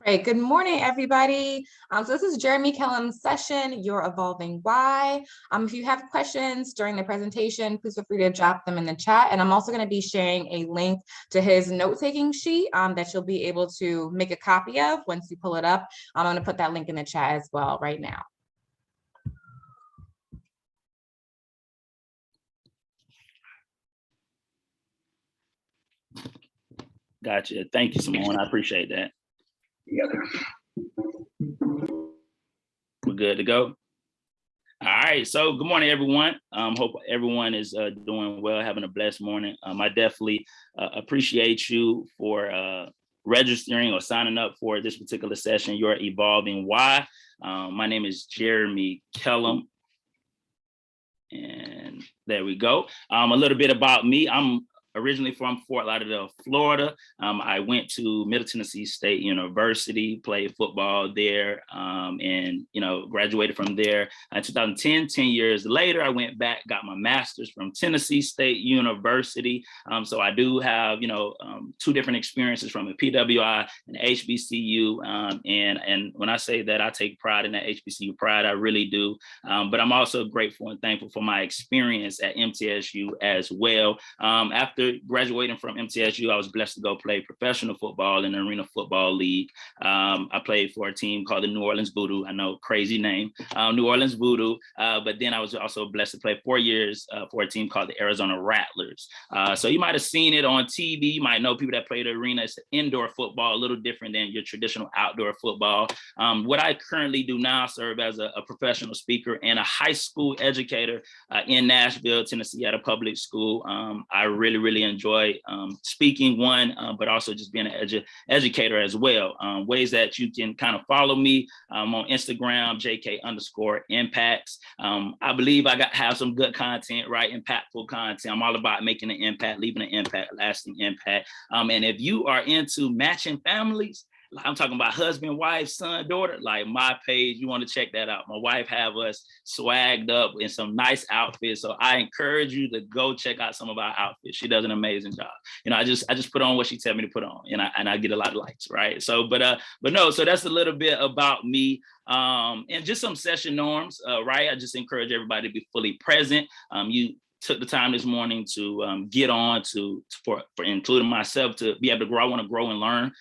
Great. Good morning, everybody. So this is Jeremy Kellem's session, Your Evolving Why. If you have questions during the presentation, please feel free to drop them in the chat. And I'm also going to be sharing a link to his note-taking sheet that you'll be able to make a copy of once you pull it up. I'm going to put that link in the chat as well right now. Gotcha. Thank you, Simone. I appreciate that. We're good to go. All right. So good morning, everyone. Hope everyone is doing well, having a blessed morning. I definitely appreciate you for registering or signing up for this particular session, Your Evolving Why. My name is Jeremy Kellem. And there we go. A little bit about me. I'm originally from Fort Lauderdale, Florida. I went to Middle Tennessee State University, played football there, and graduated from there in 2010. 10 years later, I went back, got my master's from Tennessee State University. So I do have two different experiences from a PWI and HBCU. And when I say that I take pride in that HBCU pride, I really do. But I'm also grateful and thankful for my experience at MTSU as well. After graduating from MTSU, I was blessed to go play professional football in the Arena Football League. I played for a team called the New Orleans Voodoo. I know, crazy name, New Orleans Voodoo. But then I was also blessed to play 4 years for a team called the Arizona Rattlers. So you might have seen it on TV. You might know people that play the arena. It's indoor football, a little different than your traditional outdoor football. What I currently do now, serve as a professional speaker and a high school educator in Nashville, Tennessee, at a public school. I really enjoy speaking, but also just being an educator as well. Ways that you can kind of follow me on Instagram, JK_impacts. I believe I have some good content, right? Impactful content. I'm all about making an impact, leaving an impact, lasting impact. And if you are into matching families, I'm talking about husband, wife, son, daughter, like my page, you want to check that out. My wife have us swagged up in some nice outfits. So I encourage you to go check out some of our outfits. She does an amazing job. I just put on what she tells me to put on, and I get a lot of likes, right? So, but no, so that's a little bit about me. And just some session norms, right? I just encourage everybody to be fully present. You took the time this morning to get on for including myself to be able to grow. I want to grow and learn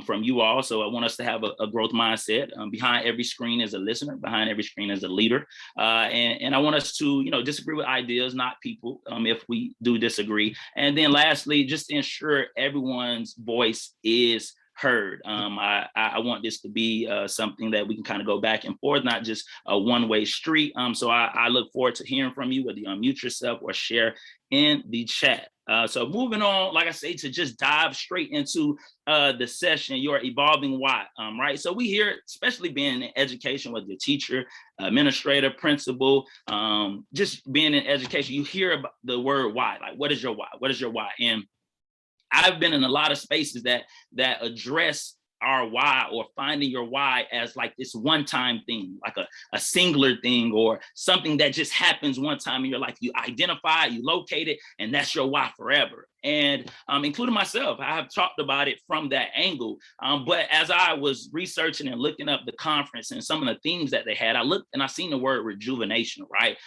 from you all. So I want us to have a growth mindset. Behind every screen is a listener. Behind every screen is a leader. And I want us to, disagree with ideas, not people, if we do disagree. And then lastly, just ensure everyone's voice is heard. I want this to be something that we can kind of go back and forth, not just a one-way street. So I look forward to hearing from you, whether you unmute yourself or share in the chat. So moving on, like I say, to just dive straight into the session, Your Evolving Why, right? So we hear, especially being in education, whether you're a teacher, administrator, principal, just being in education, you hear about the word why, like, what is your why? What is your why? And I've been in a lot of spaces that address our why, or finding your why as like this one-time thing, like a singular thing, or something that just happens one time in your life. You identify, you locate it, and that's your why forever. And including myself, I have talked about it from that angle. But as I was researching and looking up the conference and some of the themes that they had, I looked and I seen the word rejuvenation, right?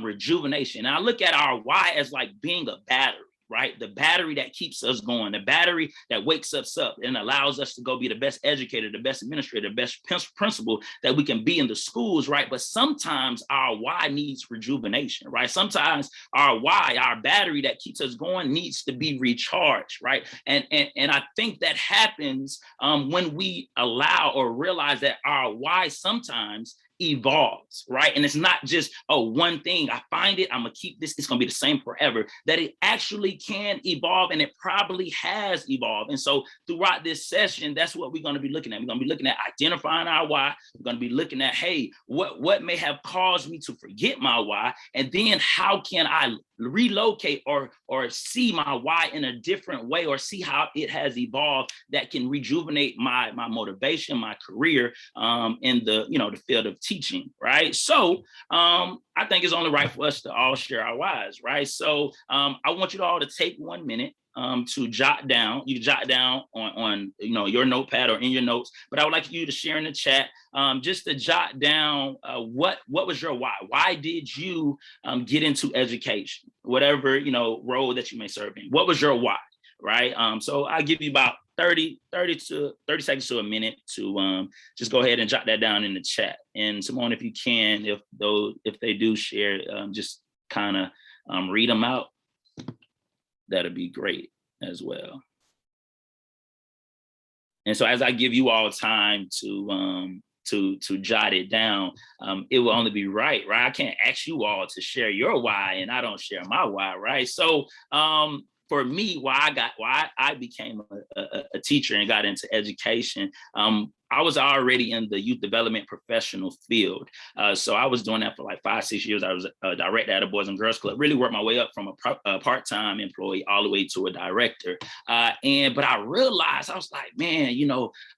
Rejuvenation. And I look at our why as like being a battery. Right? The battery that keeps us going, the battery that wakes us up and allows us to go be the best educator, the best administrator, the best principal that we can be in the schools, right? But sometimes our why needs rejuvenation, right? Sometimes our why, our battery that keeps us going, needs to be recharged, right? And I think that happens when we allow or realize that our why sometimes evolves, right? And it's not just, one thing, I find it, I'm gonna keep this, it's gonna be the same forever, that it actually can evolve, and it probably has evolved. And so throughout this session, that's what we're gonna be looking at. We're gonna be looking at identifying our why. We're gonna be looking at, hey, what may have caused me to forget my why? And then how can I relocate or see my why in a different way, or see how it has evolved that can rejuvenate my motivation, my career in the field of teaching, right? So I think it's only right for us to all share our whys, right? So I want you all to take 1 minute. to jot down. You jot down on your notepad or in your notes, but I would like you to share in the chat, just to jot down what was your why. Why did you get into education? Whatever role that you may serve in. What was your why? Right. So I'll give you about 30 seconds to a minute to just go ahead and jot that down in the chat. And Simone, if you can, if they do share, just kind of read them out. That'd be great as well. And so as I give you all time to jot it down, it will only be right? I can't ask you all to share your why and I don't share my why, right? So for me, why I became a teacher and got into education, I was already in the youth development professional field. So I was doing that for like 5-6 years. I was a director at a Boys and Girls Club, really worked my way up from a part-time employee all the way to a director. But I realized, I was like, man,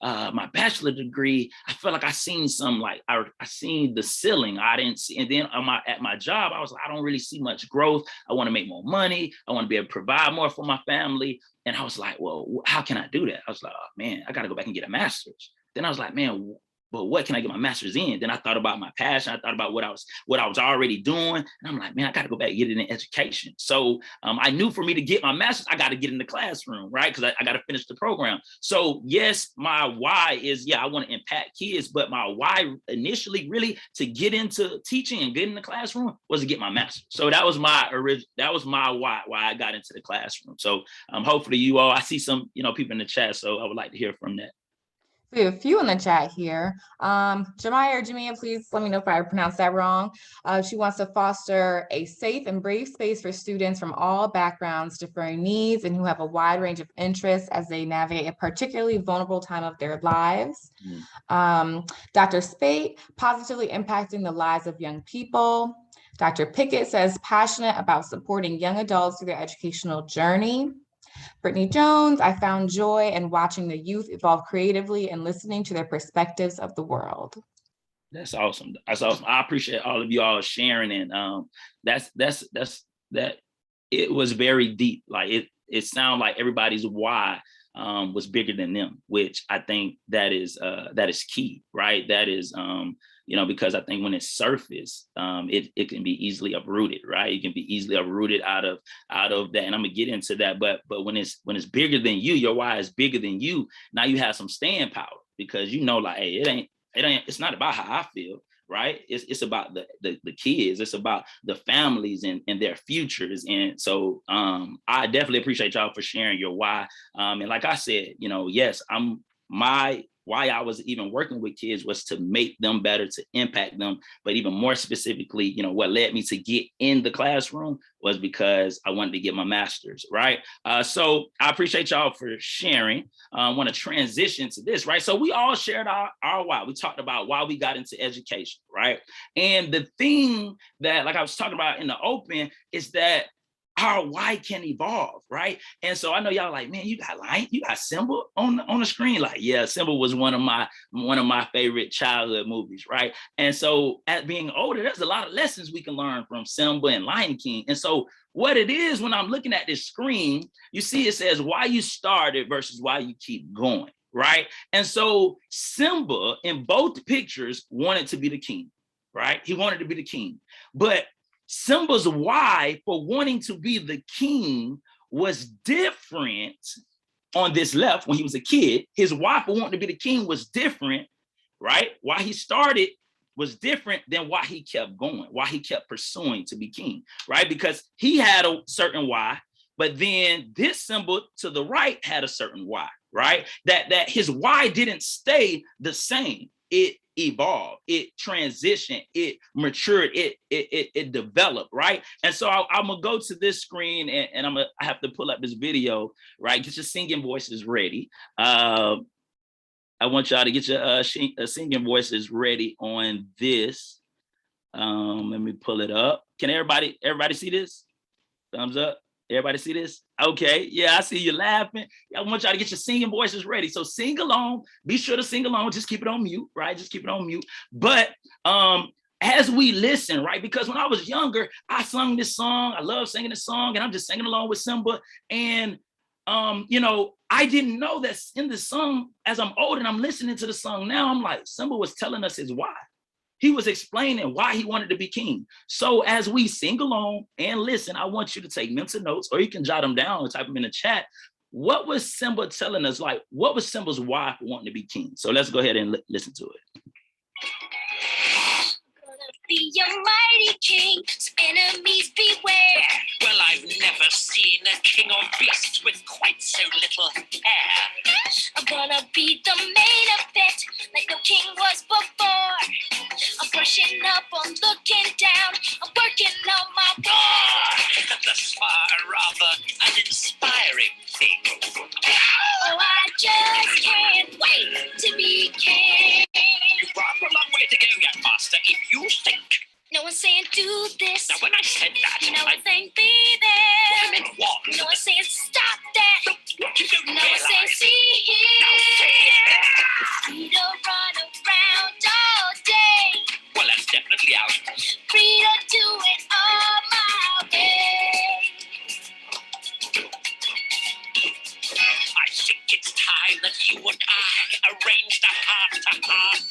my bachelor degree, I felt like I seen I seen the ceiling. I didn't see, and then at my job, I was like, I don't really see much growth. I want to make more money. I want to be able to provide more for my family. And I was like, well, how can I do that? I was like, oh man, I got to go back and get a master's. Then I was like, man, but what can I get my master's in? Then I thought about my passion. I thought about what I was already doing. And I'm like, man, I got to go back and get it in education. So I knew for me to get my master's, I got to get in the classroom, right? Because I got to finish the program. So yes, my why is, I want to impact kids, but my why initially really to get into teaching and get in the classroom was to get my master's. So that was my why I got into the classroom. So hopefully you all, I see some, people in the chat. So I would like to hear from that. We have a few in the chat here. Jemiah or Jamia, please let me know if I pronounced that wrong. She wants to foster a safe and brave space for students from all backgrounds, differing needs, and who have a wide range of interests as they navigate a particularly vulnerable time of their lives. Dr. Spate, positively impacting the lives of young people. Dr. Pickett says, passionate about supporting young adults through their educational journey. Brittany Jones, I found joy in watching the youth evolve creatively and listening to their perspectives of the world. That's awesome. That's awesome. I appreciate all of you all sharing, and that it was very deep. Like it sounded like everybody's why was bigger than them, which I think that is key, right? That is because I think when it's surfaced, it can be easily uprooted, right? It can be easily uprooted out of that. And I'm gonna get into that. But when it's bigger than you, your why is bigger than you. Now you have some staying power because like, hey, it's not about how I feel, right? It's about the kids. It's about the families and their futures. And so I definitely appreciate y'all for sharing your why. And like I said, yes, why I was even working with kids was to make them better, to impact them. But even more specifically, what led me to get in the classroom was because I wanted to get my master's, right? So I appreciate y'all for sharing. I want to transition to this, right? So we all shared our why. We talked about why we got into education, right? And the thing that, like I was talking about in the open, is that our why can evolve, right? And so I know y'all like, man, you got Simba on the screen. Like, yeah, Simba was one of my favorite childhood movies, right? And so at being older, there's a lot of lessons we can learn from Simba and Lion King. And so what it is, when I'm looking at this screen, you see it says why you started versus why you keep going, right? And so Simba in both pictures wanted to be the king, right? He wanted to be the king, but Simba's why for wanting to be the king was different on this left when he was a kid. His why for wanting to be the king was different, right? Why he started was different than why he kept going, why he kept pursuing to be king, right? Because he had a certain why, but then this Simba to the right had a certain why, right? That his why didn't stay the same. It evolved, it transitioned, it matured, it developed, right? And so I'm gonna go to this screen and I have to pull up this video, right? Get your singing voices ready. I want y'all to get your singing voices ready on this. Let me pull it up. Can everybody see this? Thumbs up. Everybody see this? Okay, yeah, I see you laughing. I want y'all to get your singing voices ready. So sing along. Be sure to sing along. Just keep it on mute, right? Just keep it on mute. But as we listen, right? Because when I was younger, I sung this song. I love singing this song, and I'm just singing along with Simba. And I didn't know that in the song, as I'm old and I'm listening to the song now, I'm like, Simba was telling us his why. He was explaining why he wanted to be king. So as we sing along and listen, I want you to take mental notes, or you can jot them down and type them in the chat. What was Simba telling us? Like, what was Simba's why for wanting to be king? So let's go ahead and listen to it. Be a mighty king, so enemies beware. Well, I've never seen a king or beast with quite so little hair. I'm gonna be the main event, like no king was before. I'm brushing up, I'm looking down, I'm working on my war. Thus far, rather uninspiring thing. Oh, I just can't wait to be king. You've got a long way to go yet, master, if you think. No one's saying do this. Now, when I said that, No I one's saying be there. meant what? No one's saying stop that. What you don't No one's saying realize. see Now say here. it. Free to run around all day. Well, that's definitely out. Free to do it all my way. I think it's time that you and I arranged a heart-to-heart.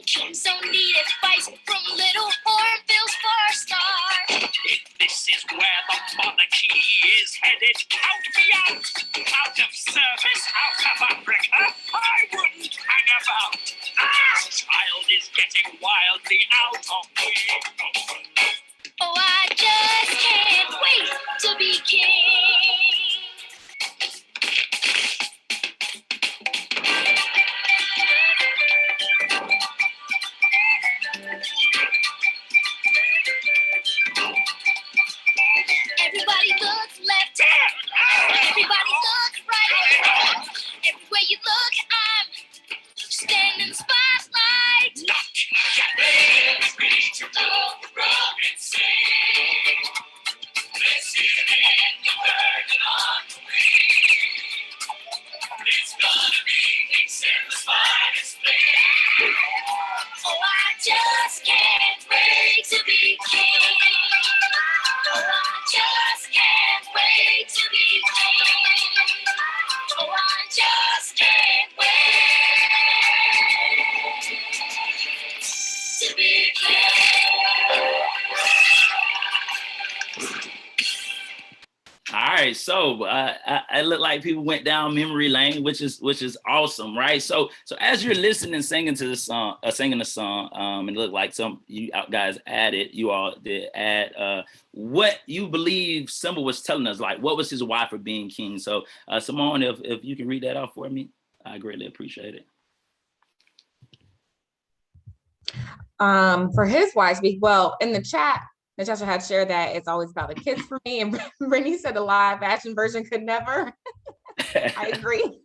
Kings don't need advice from little hornbills for a start. If this is where the monarchy is headed, count me out. Out of service, out of Africa, I wouldn't hang about. This child is getting wildly out of me. Oh, I just can't wait to be king. Everybody look left, everybody look right. Everywhere you look, I'm standing in the spotlight. Not yet. Ready to go wrong and sing. Let's hear it, the burden on the wing. It's gonna be peace in the finest thing. Oh, I just can't wait to be king. Oh, I just can't wait to be king. Oh, I just can't wait to be king. All right, so I look like people went down memory lane, which is awesome, right? So as you're listening, singing to the song, and it looked like some you guys you all did add what you believe Simba was telling us, like what was his why for being king. So Simone, if you can read that off for me, I greatly appreciate it. For his why speak, well, in the chat, Natasha had shared that it's always about the kids for me, and Brittany said the live action version could never. I agree.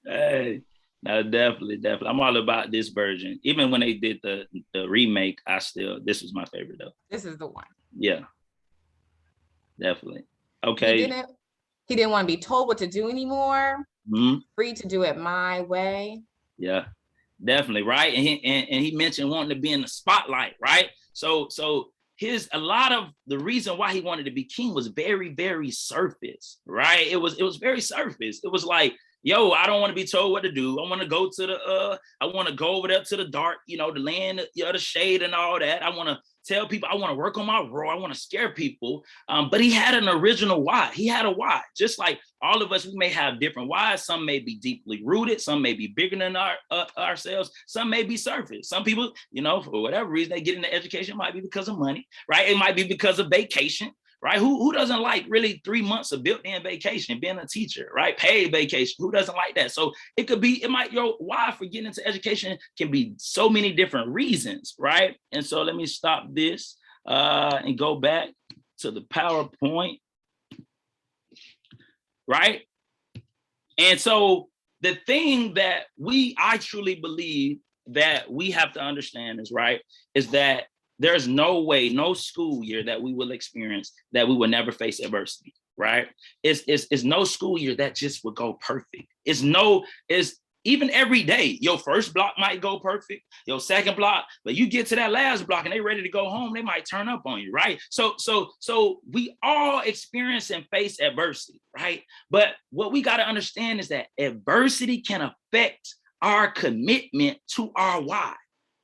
Hey, no, definitely. I'm all about this version. Even when they did the remake, this was my favorite though. This is the one. Yeah, definitely. Okay. He didn't want to be told what to do anymore. Mm-hmm. Free to do it my way. Yeah, definitely, right. And he mentioned wanting to be in the spotlight, right? So a lot of the reason why he wanted to be king was very, very surface, right? It was very surface. It was like, yo, I don't want to be told what to do. I want to go to I want to go over there to the dark, the land, the shade and all that. I want to tell people, I want to work on my role. I want to scare people. But he had an original why. He had a why. Just like all of us, we may have different whys. Some may be deeply rooted. Some may be bigger than ourselves. Some may be surface. Some people, for whatever reason, they get into education. It might be because of money, right? It might be because of vacation. Right? Who doesn't like really 3 months of built-in vacation, being a teacher, right? Paid vacation. Who doesn't like that? So your why for getting into education can be so many different reasons, right? And so let me stop this and go back to the PowerPoint, right? And so the thing that I truly believe that we have to understand is that there's no way, no school year that we will experience that we will never face adversity, right? It's no school year that just would go perfect. even every day, your first block might go perfect, your second block, but you get to that last block and they ready to go home, they might turn up on you, right? So we all experience and face adversity, right? But what we got to understand is that adversity can affect our commitment to our why,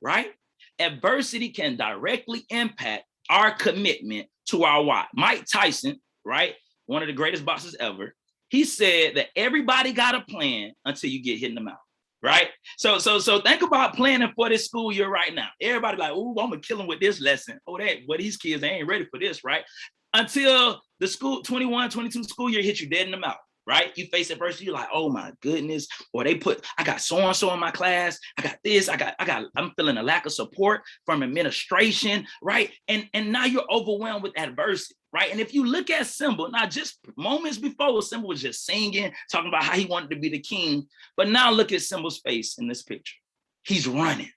right? Adversity can directly impact our commitment to our why. Mike Tyson, right? One of the greatest boxers ever. He said that everybody got a plan until you get hit in the mouth, right? So think about planning for this school year right now. Everybody like, oh, I'm gonna kill them with this lesson. Oh, these kids, they ain't ready for this, right? Until the school 21, 22 school year hits you dead in the mouth, right? You face adversity, you're like, oh my goodness. Or I got so-and-so in my class. I got this, I'm feeling a lack of support from administration, right? And now you're overwhelmed with adversity, right? And if you look at Simba, not just moments before, Simba was just singing, talking about how he wanted to be the king. But now look at Simba's face in this picture. He's running.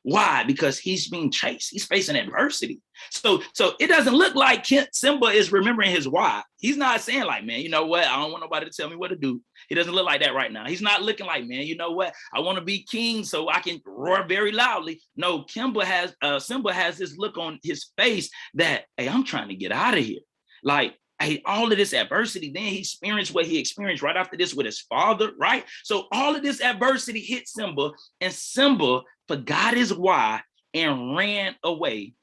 Why? Because he's being chased. He's facing adversity. So it doesn't look like Simba is remembering his why. He's not saying like, man, you know what? I don't want nobody to tell me what to do. He doesn't look like that right now. He's not looking like, man, you know what? I want to be king so I can roar very loudly. No, Simba has this look on his face that, hey, I'm trying to get out of here. Like, hey, all of this adversity, then he experienced what he experienced right after this with his father, right? So all of this adversity hit Simba, and Simba forgot his why and ran away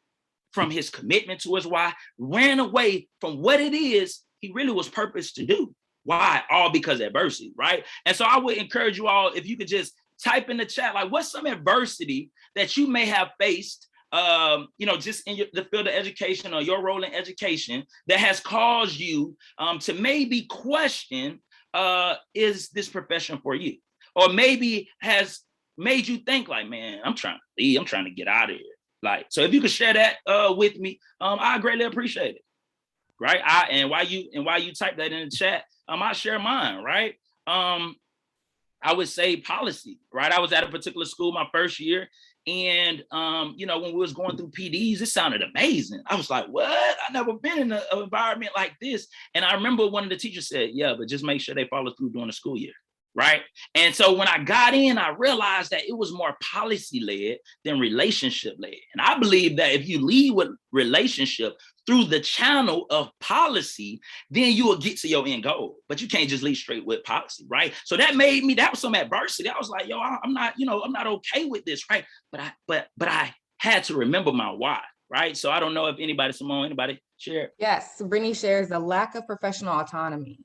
from his commitment to his why, ran away from what it is he really was purposed to do. Why? All because of adversity, right? And so I would encourage you all, if you could just type in the chat, like, what's some adversity that you may have faced, just in the field of education or your role in education that has caused you to maybe question, is this profession for you? Or maybe has made you think like, man, I'm trying to leave, I'm trying to get out of here. Like, so if you could share that with me, I greatly appreciate it. Right. And while you type that in the chat, I share mine, right? I would say policy, right? I was at a particular school my first year. And, when we was going through PDs, it sounded amazing. I was like, what? I've never been in an environment like this. And I remember one of the teachers said, yeah, but just make sure they follow through during the school year. Right. And so when I got in, I realized that it was more policy led than relationship led. And I believe that if you lead with relationship through the channel of policy, then you will get to your end goal. But you can't just lead straight with policy. Right. So that was some adversity. I was like, yo, I'm not okay with this. Right. But I had to remember my why. Right. So I don't know if anybody share. Yes. Brittany shares the lack of professional autonomy.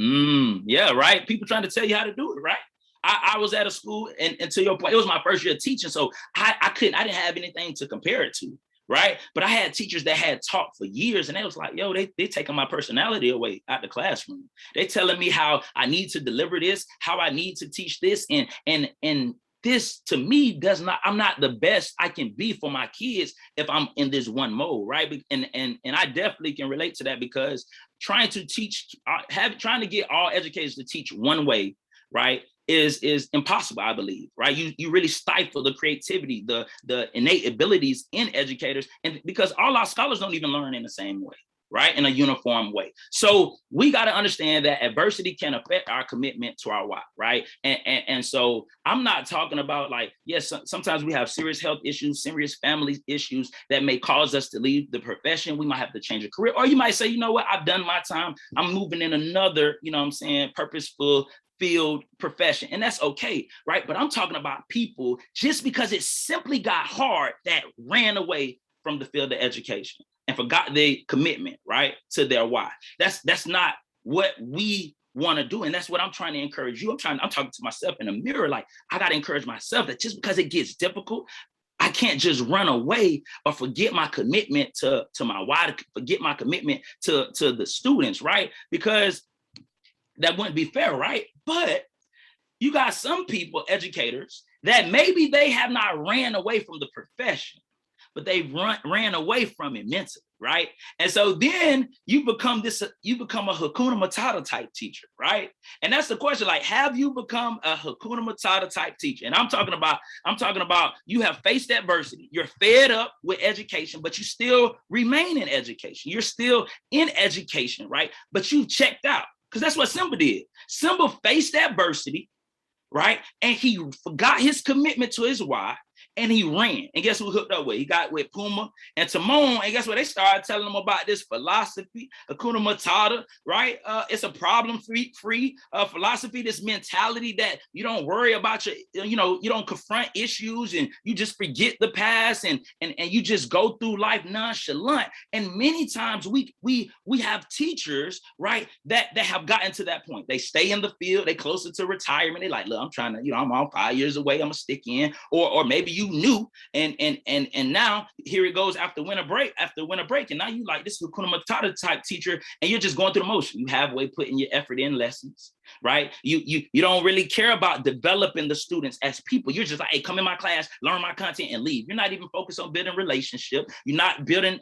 Yeah, right. People trying to tell you how to do it, right? I was at a school, and to your point, it was my first year teaching, so I didn't have anything to compare it to, right? But I had teachers that had taught for years, and they was like, yo, they taking my personality away out the classroom. They telling me how I need to deliver this, how I need to teach this, and this to me I'm not the best I can be for my kids if I'm in this one mode, right? And I definitely can relate to that, because trying to get all educators to teach one way, right, is impossible, I believe, right? You really stifle the creativity, the innate abilities in educators, and because all our scholars don't even learn in the same way, right, in a uniform way. So we got to understand that adversity can affect our commitment to our why, right? And so I'm not talking about like, yes, sometimes we have serious health issues, serious family issues that may cause us to leave the profession. We might have to change a career, or you might say, you know what, I've done my time. I'm moving in another, purposeful field, profession, and that's okay, right? But I'm talking about people just because it simply got hard that ran away from the field of education and forgot their commitment, right, to their why. That's not what we want to do. And that's what I'm trying to encourage you. I'm talking to myself in the mirror. Like, I got to encourage myself that just because it gets difficult, I can't just run away or forget my commitment to my why, forget my commitment to the students, right? Because that wouldn't be fair, right? But you got some people, educators, that maybe they have not ran away from the profession, but they ran away from it mentally, right? And so then you become a Hakuna Matata type teacher, right? And that's the question, like, have you become a Hakuna Matata type teacher? And I'm talking about you have faced adversity, you're fed up with education, but you still remain in education. You're still in education, right? But you've checked out, because that's what Simba did. Simba faced adversity, right? And he forgot his commitment to his why, and he ran. And guess who hooked up with? He got with Puma and Timon. And guess what? They started telling him about this philosophy, Hakuna Matata, right? It's a problem-free philosophy, this mentality that you don't worry about you don't confront issues and you just forget the past and you just go through life nonchalant. And many times we have teachers, right, that have gotten to that point. They stay in the field, they closer to retirement. They like, look, I'm trying to, I'm all 5 years away, I'm gonna stick in. Or maybe you knew and now here it goes after winter break, and now you like this Hakuna Matata type teacher, and you're just going through the motion. You halfway putting your effort in lessons, right? You don't really care about developing the students as people. You're just like, hey, come in my class, learn my content, and leave. You're not even focused on building relationship. You're not building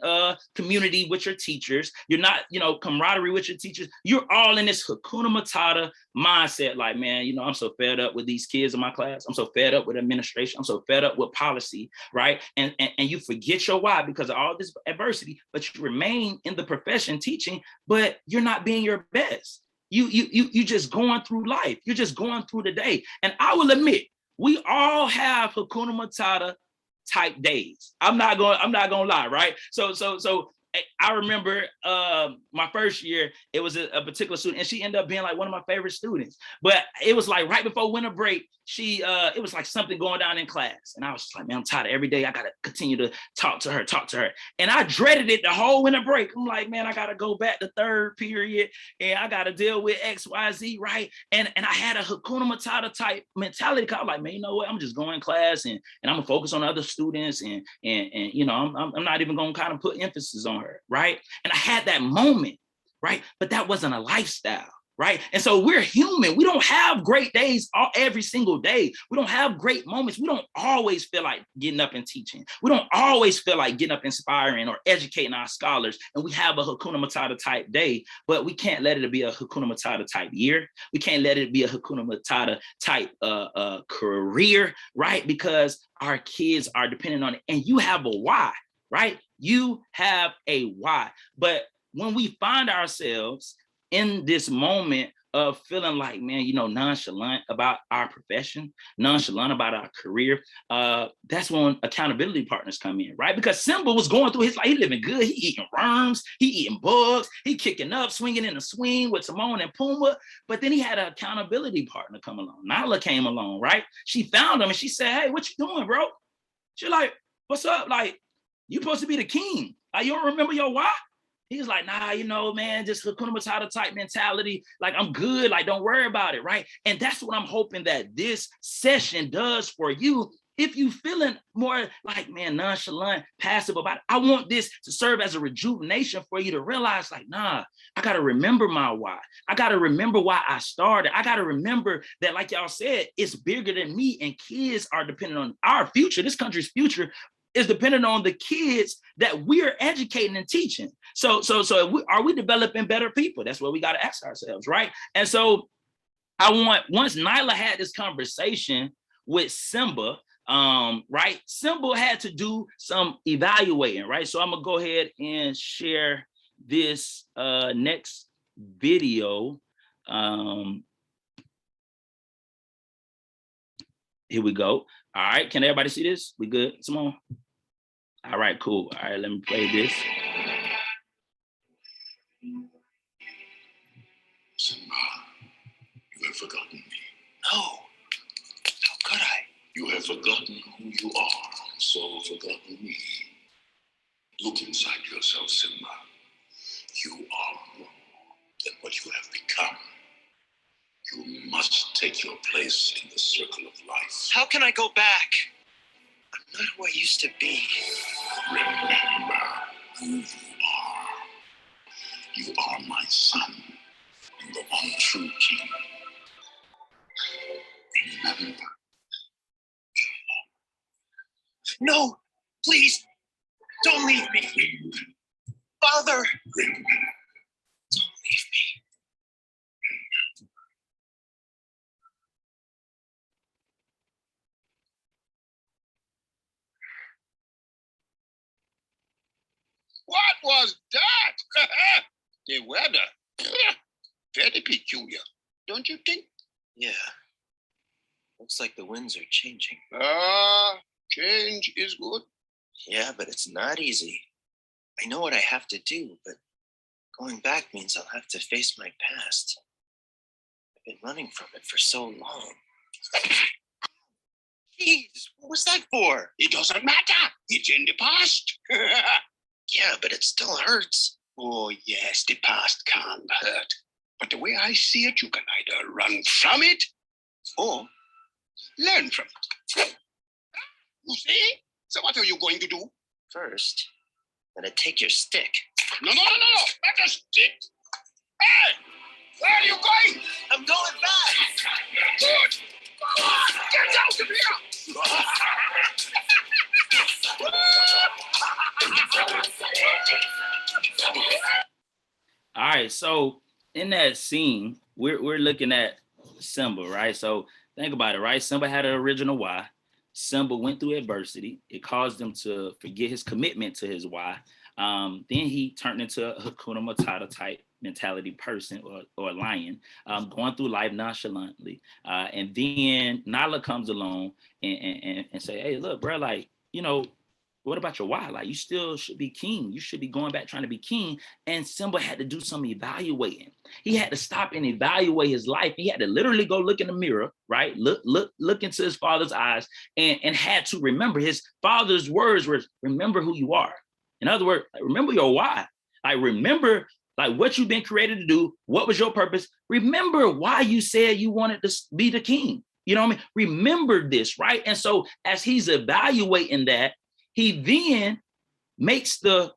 community with your teachers. You're not, camaraderie with your teachers. You're all in this Hakuna Matata mindset. Like, man, I'm so fed up with these kids in my class. I'm so fed up with administration. I'm so fed up with policy, right? And you forget your why because of all this adversity, but you remain in the profession teaching, but you're not being your best. You just going through life. You're just going through the day. And I will admit, we all have Hakuna Matata type days. I'm not gonna lie, right? So I remember my first year, it was a particular student, and she ended up being like one of my favorite students. But it was like right before winter break, it was like something going down in class. And I was just like, man, I'm tired of every day. I gotta continue to talk to her. And I dreaded it the whole winter break. I'm like, man, I gotta go back to third period and I gotta deal with XYZ, right? And I had a Hakuna Matata type mentality. I was like, man, you know what? I'm just going in class and I'm gonna focus on other students and I'm not even gonna kind of put emphasis on her, right? And I had that moment, right? But that wasn't a lifestyle, right? And so we're human. We don't have great days every single day. We don't have great moments. We don't always feel like getting up and teaching. We don't always feel like getting up inspiring or educating our scholars. And we have a Hakuna Matata type day, but we can't let it be a Hakuna Matata type year. We can't let it be a Hakuna Matata type career, right? Because our kids are dependent on it. And you have a why, right? You have a why. But when we find ourselves in this moment of feeling like, man, nonchalant about our profession, nonchalant about our career, that's when accountability partners come in, right? Because Simba was going through his life, he living good, he eating worms, he eating bugs, he kicking up, swinging in the swing with Timon and Pumbaa, but then he had an accountability partner come along. Nala came along, right? She found him and she said, hey, what you doing, bro? She's like, what's up? Like, you supposed to be the king. Like, you don't remember your why? He's like, nah, man, just Hakuna Matata type mentality. Like, I'm good. Like, don't worry about it, right? And that's what I'm hoping that this session does for you. If you feeling more like, man, nonchalant, passive about it, I want this to serve as a rejuvenation for you to realize, like, nah, I got to remember my why. I got to remember why I started. I got to remember that, like y'all said, it's bigger than me, and kids are dependent on our future. This country's future is dependent on the kids that we're educating and teaching. So are we developing better people? That's what we got to ask ourselves, right? And so once Nyla had this conversation with Simba, right? Simba had to do some evaluating, right? So I'm gonna go ahead and share this next video. Here we go. All right, can everybody see this? We good, Simone? All right, cool. All right, let me play this. Simba, you have forgotten me. No, how could I? You have forgotten who you are, so forgotten me. Look inside yourself, Simba. You are more than what you have become. You must take your place in the circle of life. How can I go back? I'm not who I used to be. Remember who you are. You are my son, and the one true king. Remember. No, please, don't leave me. Father, Remember. don't leave me. What was that? The weather. Very peculiar, don't you think? Yeah. Looks like the winds are changing. Change is good. Yeah, but it's not easy. I know what I have to do, but going back means I'll have to face my past. I've been running from it for so long. Jeez, what was that for? It doesn't matter. It's in the past. Yeah, but it still hurts. Oh, yes, the past can hurt. But the way I see it, you can either run from it or learn from it. You see? So what are you going to do? First, I'm gonna take your stick. No. Not a stick. Hey! Where are you going? I'm going back. Good. Come on, get out of here. All right, so in that scene, we're looking at Simba, right? So think about it, right? Simba had an original why. Simba went through adversity. It caused him to forget his commitment to his why. Then he turned into a Hakuna Matata type mentality person or lion, going through life nonchalantly. And then Nala comes along and say, hey, look, bro, like, you know, what about your why? Like, you still should be king. You should be going back trying to be king. And Simba had to do some evaluating. He had to stop and evaluate his life. He had to literally go look in the mirror, right? Look into his father's eyes and had to remember his father's words were, remember who you are. In other words, remember your why. Like, remember like what you've been created to do. What was your purpose? Remember why you said you wanted to be the king. You know what I mean? Remember this, right? And so as he's evaluating that, he then makes the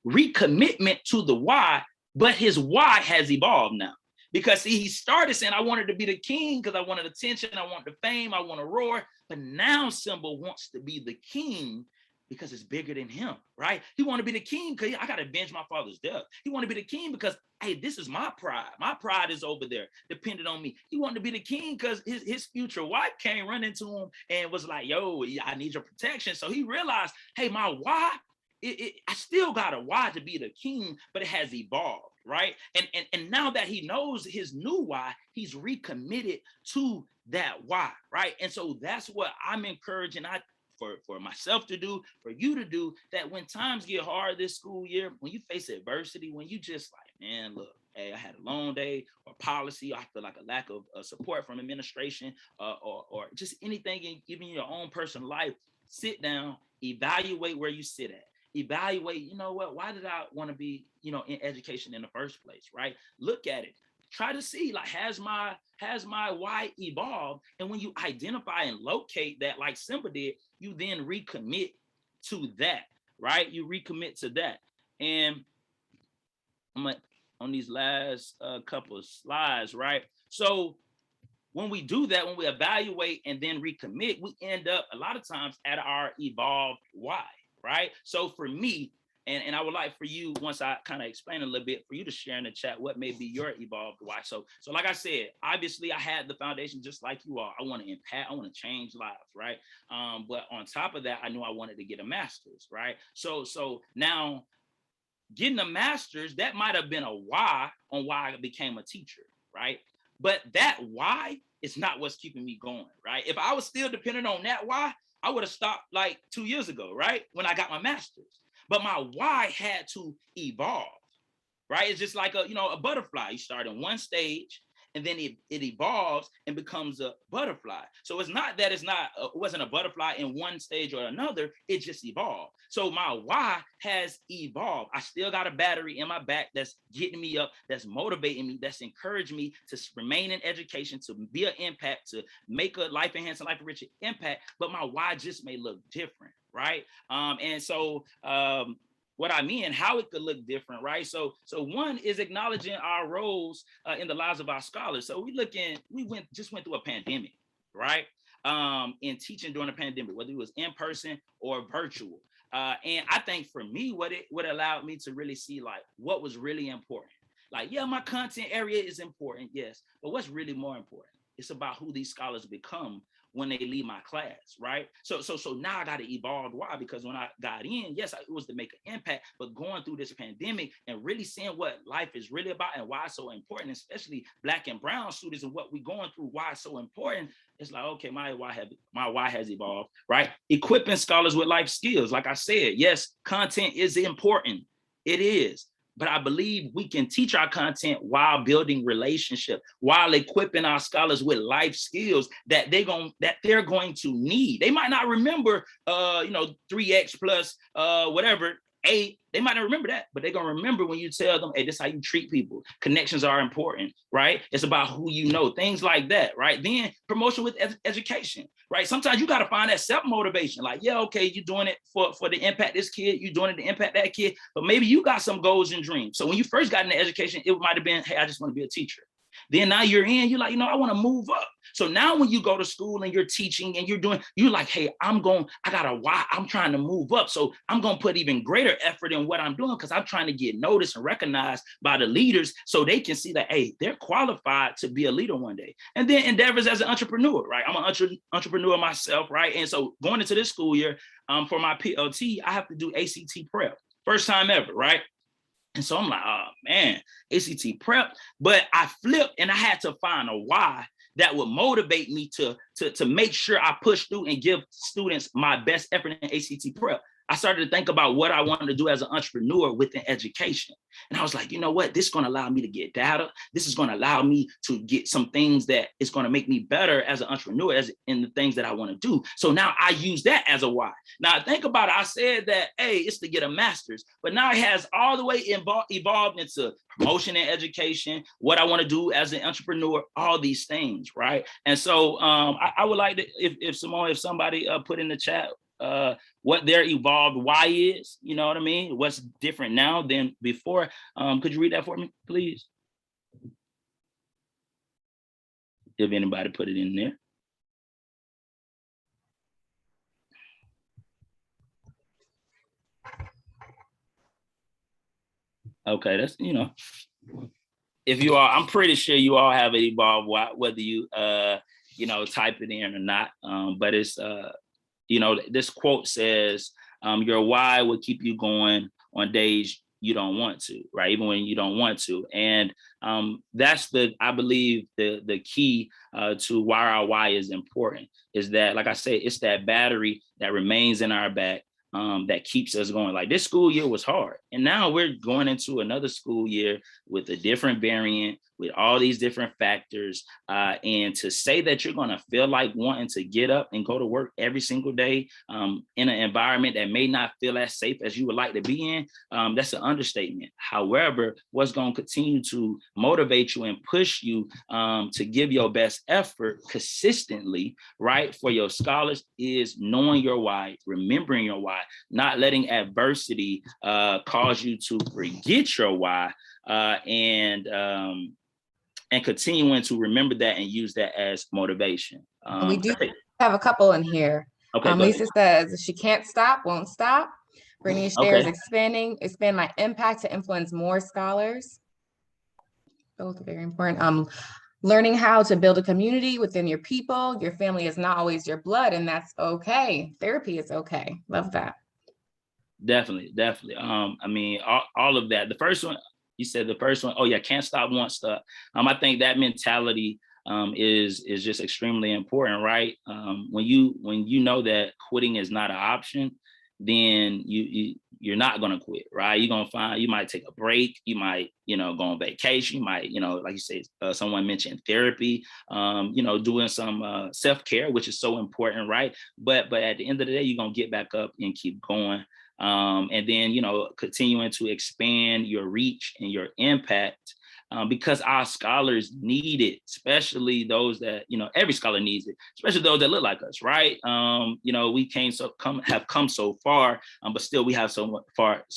recommitment to the why, but his why has evolved now. Because see, he started saying, I wanted to be the king because I wanted attention, I want the fame, I want to roar. But now Simba wants to be the king because it's bigger than him, right? He want to be the king because I got to avenge my father's death. He want to be the king because, hey, this is my pride. My pride is over there, dependent on me. He wanted to be the king because his future wife came running to him and was like, yo, I need your protection. So he realized, hey, my why, I still got a why to be the king, but it has evolved, right? And now that he knows his new why, he's recommitted to that why, right? And so that's what I'm encouraging for myself to do, for you to do, that when times get hard this school year, when you face adversity, when you just like, man, look, hey, I had a long day or policy, or I feel like a lack of support from administration or just anything in even your own personal life, sit down, evaluate where you sit at. Evaluate, you know what, why did I want to be, you know, in education in the first place, right? Look at it. Try to see, like, has my why evolved? And when you identify and locate that, like Simba did, you then recommit to that, right? You recommit to that. And I'm on these last couple of slides, right? So when we do that, when we evaluate and then recommit, we end up a lot of times at our evolved why, right? So for me, and I would like for you, once I kind of explain a little bit, for you to share in the chat what may be your evolved why. So like I said, obviously I had the foundation just like you are. I want to impact, I want to change lives, right? But on top of that, I knew I wanted to get a master's, right? So now getting a master's, that might have been a why on why I became a teacher, right? But that why is not what's keeping me going, right? If I was still dependent on that why, I would have stopped like 2 years ago, right? When I got my master's. But my why had to evolve, right? It's just like a butterfly. You start in one stage and then it evolves and becomes a butterfly. So it's not that it wasn't a butterfly in one stage or another, it just evolved. So my why has evolved. I still got a battery in my back that's getting me up, that's motivating me, that's encouraging me to remain in education, to be an impact, to make a life enhancing, life enriching impact, but my why just may look different, right? And so what I mean, how it could look different, right? So one is acknowledging our roles in the lives of our scholars. So we went through a pandemic, right? In teaching during the pandemic, whether it was in person or virtual. And I think for me, what allowed me to really see like what was really important. Like, yeah, my content area is important, yes, but what's really more important it's about who these scholars become when they leave my class, right? So now I got to evolve. Why? Because when I got in, yes, it was to make an impact, but going through this pandemic and really seeing what life is really about and why it's so important, especially Black and brown students and what we're going through, why it's so important. It's like, okay, my why has evolved, right? Equipping scholars with life skills. Like I said, yes, content is important. It is. But I believe we can teach our content while building relationship, while equipping our scholars with life skills that they're going to need. They might not remember, 3x plus whatever 8. They might not remember that, but they're gonna remember when you tell them, hey, this is how you treat people. Connections are important, right? It's about who you know, things like that, right? Then promotion with education, right? Sometimes you got to find that self-motivation. Like, yeah, okay, you're doing it for the impact this kid, you're doing it to impact that kid, but maybe you got some goals and dreams. So when you first got into education, it might have been, hey, I just want to be a teacher. Then now you're in, you're like, I want to move up. So now when you go to school and you're teaching and you're like, hey, I got a why, I'm trying to move up. So I'm going to put even greater effort in what I'm doing because I'm trying to get noticed and recognized by the leaders so they can see that, hey, they're qualified to be a leader one day. And then endeavors as an entrepreneur, right? I'm an entrepreneur myself, right? And so going into this school year, for my PLT, I have to do ACT prep. First time ever, right? And so I'm like, oh man, ACT prep. But I flipped and I had to find a why that would motivate me to make sure I push through and give students my best effort in ACT prep. I started to think about what I wanted to do as an entrepreneur within education. And I was like, you know what? This is going to allow me to get data. This is going to allow me to get some things that is going to make me better as an entrepreneur as in the things that I want to do. So now I use that as a why. Now think about it. I said that, hey, it's to get a master's, but now it has all the way evolved into promotion and education, what I want to do as an entrepreneur, all these things, right? And so I would like to, if somebody put in the chat, what their evolved why is, you know what I mean? What's different now than before? Could you read that for me, please? If anybody put it in there. Okay, that's, if you all, I'm pretty sure you all have an evolved why, whether you, type it in or not. But it's, this quote says, your why will keep you going on days you don't want to, right? Even when you don't want to. And that's I believe the key to why our why is important is that, like I say, it's that battery that remains in our back that keeps us going. Like this school year was hard. And now we're going into another school year with a different variant, with all these different factors. And to say that you're going to feel like wanting to get up and go to work every single day in an environment that may not feel as safe as you would like to be in, that's an understatement. However, what's going to continue to motivate you and push you to give your best effort consistently, right, for your scholars is knowing your why, remembering your why, not letting adversity cause you to forget your why, and continuing to remember that and use that as motivation. We do have a couple in here. Okay, Lisa says she can't stop, won't stop. Brittany shares expand my impact to influence more scholars. Both are very important. Learning how to build a community within your people. Your family is not always your blood, and that's okay. Therapy is okay. Love that. Definitely. I mean, all of that. The first one, you said the first one, oh yeah, can't stop, won't stop. I think that mentality is just extremely important, right? When you know that quitting is not an option, then you're not gonna quit, right? You're gonna find, you might take a break, you might, go on vacation, you might, like you say, someone mentioned therapy, doing some self-care, which is so important, right? But at the end of the day, you're gonna get back up and keep going. And then, continuing to expand your reach and your impact, because our scholars need it, especially those that, every scholar needs it, especially those that look like us, right? We have come so far, but still we have so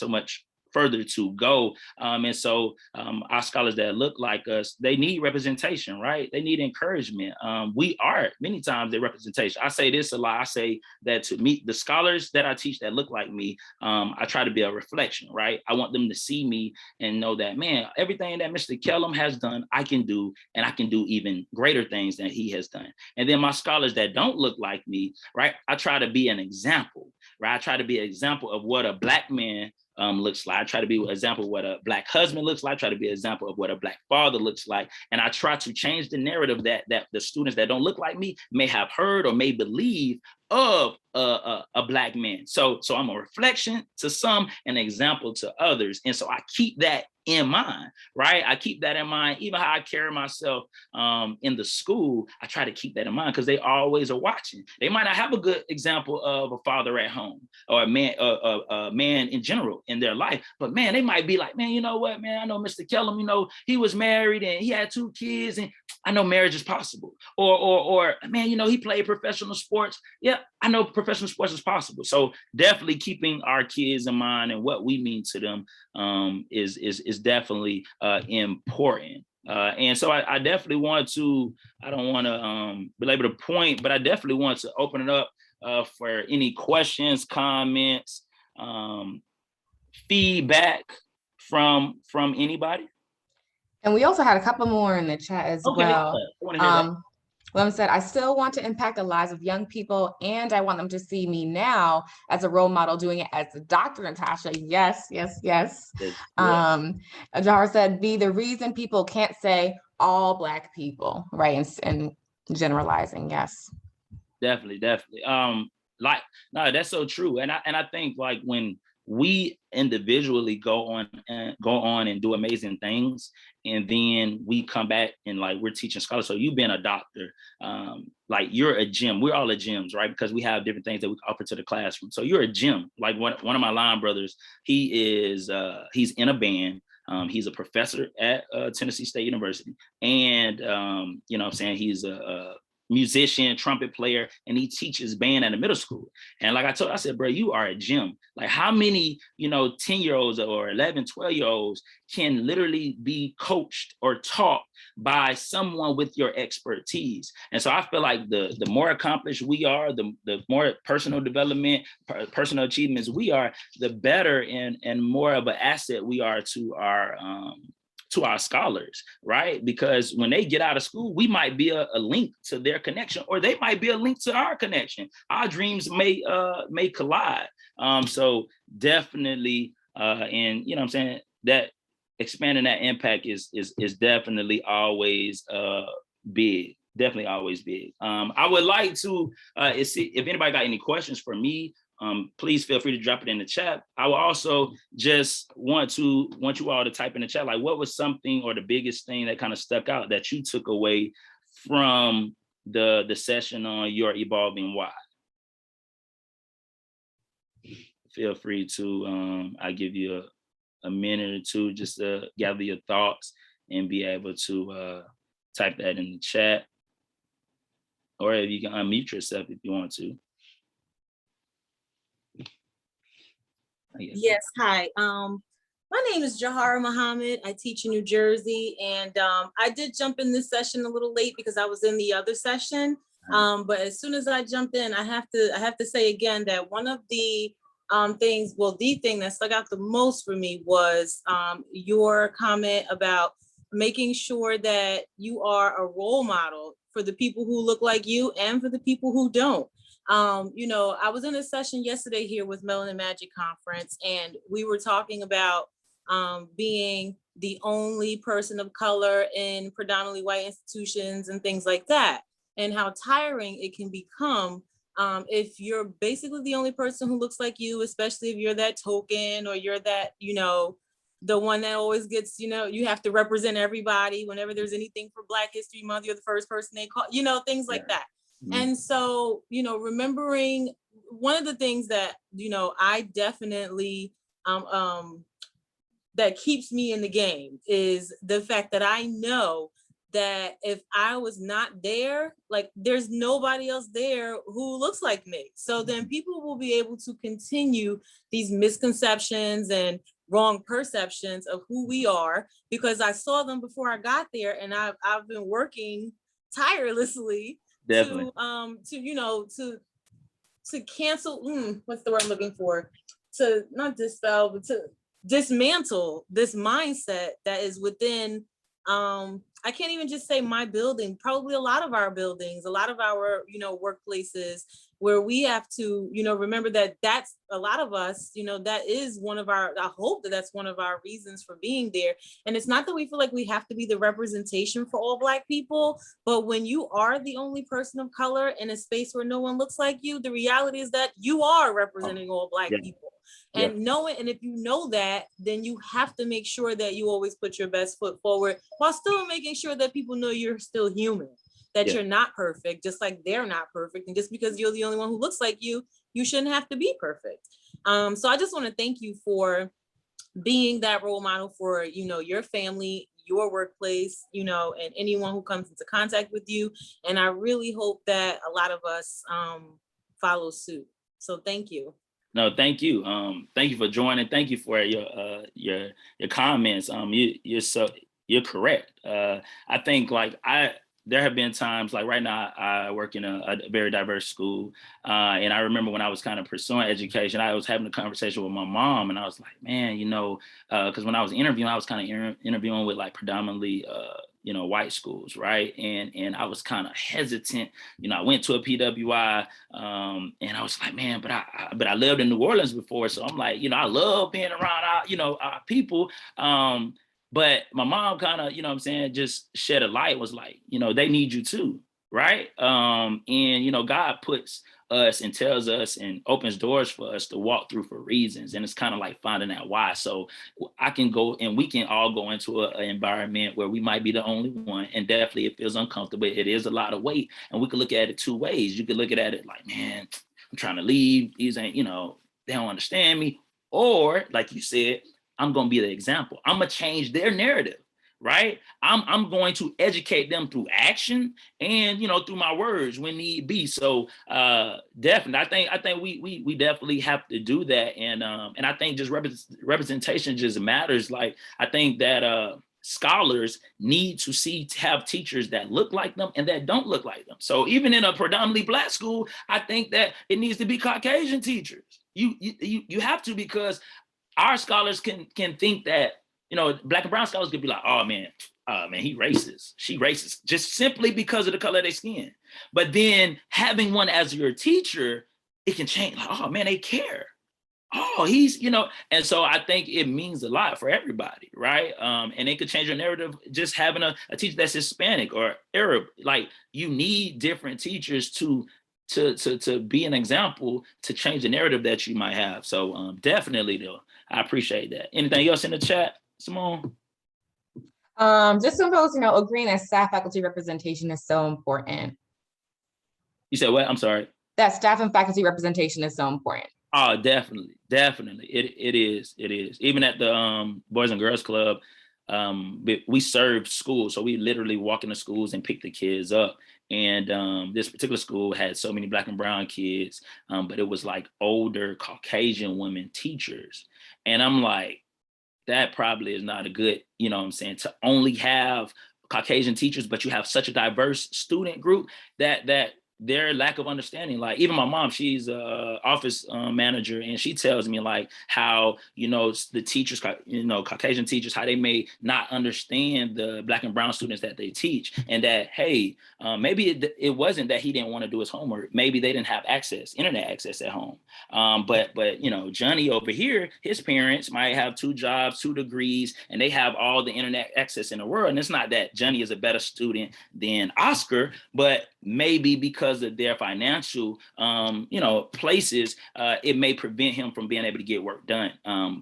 much further to go. And so our scholars that look like us, they need representation, right? They need encouragement. We are many times the representation. I say this a lot. I say that to meet the scholars that I teach that look like me, I try to be a reflection, right? I want them to see me and know that, man, everything that Mr. Kellem has done, I can do, and I can do even greater things than he has done. And then my scholars that don't look like me, right? I try to be an example, right? I try to be an example of what a Black man looks like. I try to be an example of what a Black husband looks like. I try to be an example of what a Black father looks like. And I try to change the narrative that the students that don't look like me may have heard or may believe of a Black man. So I'm a reflection to some, an example to others. And so I keep that in mind, right? I keep that in mind. Even how I carry myself in the school, I try to keep that in mind because they always are watching. They might not have a good example of a father at home or a man in general in their life, but man, they might be like, man, you know what, man, I know Mr. Kellem, you know, he was married and he had 2 kids and I know marriage is possible. Or man, you know, he played professional sports. Yeah, I know professional sports is possible. So definitely keeping our kids in mind and what we mean to them is definitely important. And so I definitely want to, I don't want to belabor the point, but I definitely want to open it up for any questions, comments, feedback from anybody. And we also had a couple more in the chat as well. I want to hear that. One said, I still want to impact the lives of young people, and I want them to see me now as a role model doing it as a doctor, Natasha. Yes, yes, yes. Yeah. Jahar said, be the reason people can't say all Black people, right? And generalizing, yes. Definitely. Like, no, that's so true. And I think like when we individually go on and do amazing things, and then we come back and like we're teaching scholars. So you being a doctor, like you're a gym. We're all a gyms, right? Because we have different things that we offer to the classroom. So you're a gym. Like one of my line brothers, he's in a band. He's a professor at Tennessee State University, and you know what I'm saying, he's a musician, trumpet player, and he teaches band at a middle school. And like I said, bro, you are a gym. Like how many, 10-year-olds or 11, 12-year-olds can literally be coached or taught by someone with your expertise? And so I feel like the more accomplished we are, the more personal development, personal achievements we are, the better and more of an asset we are to our scholars, right? Because when they get out of school, we might be a link to their connection, or they might be a link to our connection. Our dreams may collide. So definitely, and you know what I'm saying, that expanding that impact is definitely always big. Definitely always big. I would like to see if anybody got any questions for me. Please feel free to drop it in the chat. I will also just want you all to type in the chat, like what was something or the biggest thing that kind of stuck out that you took away from the session on your evolving why. Feel free to, I give you a minute or two just to gather your thoughts and be able to type that in the chat. Or if you can unmute yourself if you want to. Yes, hi. My name is Jahara Muhammad. I teach in New Jersey, and I did jump in this session a little late because I was in the other session. But as soon as I jumped in, I have to say again that one of the things, well, the thing that stuck out the most for me was your comment about making sure that you are a role model for the people who look like you and for the people who don't. I was in a session yesterday here with Melanin Magic Conference, and we were talking about being the only person of color in predominantly white institutions and things like that, and how tiring it can become if you're basically the only person who looks like you, especially if you're that token or you're that, the one that always gets, you have to represent everybody. Whenever there's anything for Black History Month, you're the first person they call, things like that. And so, remembering one of the things that, I definitely, that keeps me in the game is the fact that I know that if I was not there, like there's nobody else there who looks like me. So then people will be able to continue these misconceptions and wrong perceptions of who we are, because I saw them before I got there, and I've been working tirelessly Definitely. to cancel, what's the word I'm looking for? To not dispel, but to dismantle this mindset that is within, I can't even just say my building, probably a lot of our buildings, a lot of our, workplaces, where we have to, remember that that's a lot of us, that is one of our, I hope that that's one of our reasons for being there. And it's not that we feel like we have to be the representation for all Black people, but when you are the only person of color in a space where no one looks like you, the reality is that you are representing all Black people. And and if you know that, then you have to make sure that you always put your best foot forward, while still making sure that people know you're still human, that you're not perfect, just like they're not perfect. And just because you're the only one who looks like you, you shouldn't have to be perfect. So I just want to thank you for being that role model for, your family, your workplace, and anyone who comes into contact with you. And I really hope that a lot of us follow suit. So thank you. No, thank you. Thank you for joining. Thank you for your comments. You're correct. I think there have been times, like right now I work in a very diverse school. And I remember when I was kind of pursuing education, I was having a conversation with my mom, and I was like, man, because when I was interviewing, I was kind of interviewing with like predominantly white schools, right? And I was kind of hesitant. I went to a PWI, and I was like, man, but I lived in New Orleans before, so I'm like, I love being around our people. But my mom kind of, just shed a light, was like, they need you too, right? And God puts us and tells us and opens doors for us to walk through for reasons, and it's kind of like finding that why. So I can go, and we can all go into an environment where we might be the only one, and definitely it feels uncomfortable. It is a lot of weight, and we could look at it two ways. You could look at it like, man, I'm trying to leave. These ain't, they don't understand me. Or like you said, I'm going to be the example. I'm going to change their narrative, right? I'm going to educate them through action and, through my words when need be. So definitely, I think we definitely have to do that. And I think just representation just matters. Like, I think that scholars need to have teachers that look like them and that don't look like them. So even in a predominantly Black school, I think that it needs to be Caucasian teachers. You have to, because our scholars can think that, Black and brown scholars could be like, oh man, he racist, she racist, just simply because of the color of their skin. But then having one as your teacher, it can change. Like, oh man, they care. Oh, he's, and so I think it means a lot for everybody, right? And it could change your narrative just having a teacher that's Hispanic or Arab. Like, you need different teachers to be an example, to change the narrative that you might have. So definitely though, I appreciate that. Anything else in the chat, Simone? Just some folks, agreeing that staff faculty representation is so important. You said what? I'm sorry. That staff and faculty representation is so important. Oh, definitely. It is. Even at the Boys and Girls Club, we serve schools. So we literally walk into schools and pick the kids up. And this particular school had so many Black and brown kids, but it was like older Caucasian women teachers. And I'm like, that probably is not a good, to only have Caucasian teachers, but you have such a diverse student group that their lack of understanding. Like, even my mom, she's a office manager, and she tells me like how, the teachers, Caucasian teachers, how they may not understand the Black and brown students that they teach, and that, hey, maybe it wasn't that he didn't want to do his homework. Maybe they didn't have internet access at home. But Johnny over here, his parents might have 2 jobs, 2 degrees, and they have all the internet access in the world. And it's not that Johnny is a better student than Oscar, but maybe because of their financial, places, it may prevent him from being able to get work done.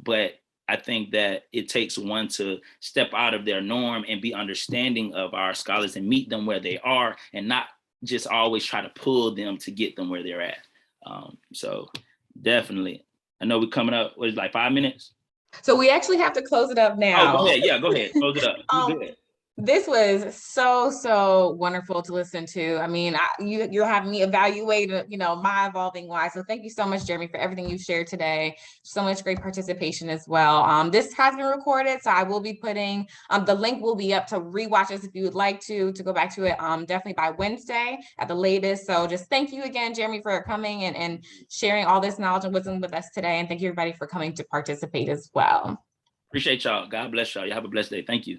But I think that it takes one to step out of their norm and be understanding of our scholars and meet them where they are, and not just always try to pull them to get them where they're at. So definitely, I know we're coming up with like 5 minutes. So we actually have to close it up now. Oh, go ahead. Yeah, go ahead. Close it up. This was so wonderful to listen to. I mean, you're having me evaluate, my evolving why. So thank you so much, Jeremy, for everything you shared today. So much great participation as well. This has been recorded, so I will be putting the link will be up to rewatch this if you would like to go back to it. Definitely by Wednesday at the latest. So just thank you again, Jeremy, for coming and sharing all this knowledge and wisdom with us today. And thank you everybody for coming to participate as well. Appreciate y'all. God bless y'all. You have a blessed day. Thank you.